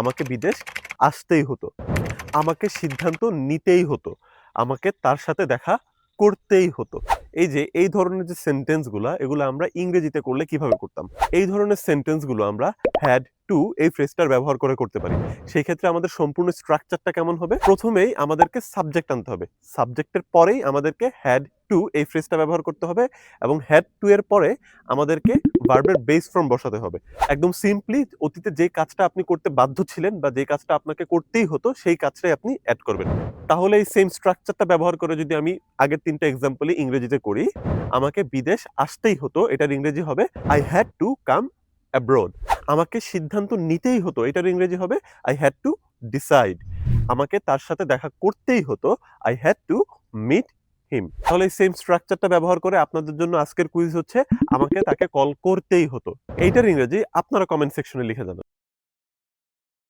আমাকে বিদেশ আসতেই হতো, আমাকে সিদ্ধান্ত নিতেই হতো, আমাকে তার সাথে দেখা করতেই হতো। এই ধরনের যে সেন্টেন্সগুলা এগুলো আমরা ইংরেজিতে করলে কিভাবে করতাম? এই ধরনের সেন্টেন্সগুলো আমরা হ্যাড টু এই ফ্রেজটার ব্যবহার করে করতে পারি। সেই ক্ষেত্রে আমাদের সম্পূর্ণ স্ট্রাকচারটা কেমন হবে? প্রথমেই আমাদেরকে সাবজেক্ট আনতে হবে। সাবজেক্টের পরেই আমাদেরকে হ্যাড টু এই ফ্রেজটা ব্যবহার করতে হবে এবং হ্যাড টু এর পরে আমাদেরকে ভার্বের বেস ফর্ম বসাতে হবে। একদম সিম্পলি অতীতে যে কাজটা আপনি করতে বাধ্য ছিলেন বা যে কাজটা আপনাকে করতেই হতো সেই কাজটাই আপনি এড করবেন। তাহলে এই সেম স্ট্রাকচারটা ব্যবহার করে যদি আমি আগের ৩ টা এক্সাম্পলই ইংরেজিতে করি, আমাকে বিদেশ আসতেই হতো, এটার ইংরেজি হবে I had to come abroad. আমাকে সিদ্ধান্ত নিতেই হতো, এটার ইংরেজি হবে I had to decide. আমাকে তার সাথে দেখা করতেই হতো I had to meet him. তাহলে এই সেম স্ট্রাকচারটা ব্যবহার করে আপনাদের জন্য আজকের কুইজ হচ্ছে আমাকে তাকে কল করতেই হতো। এইটার ইংরেজি আপনারা কমেন্ট সেকশনে লিখে জানান।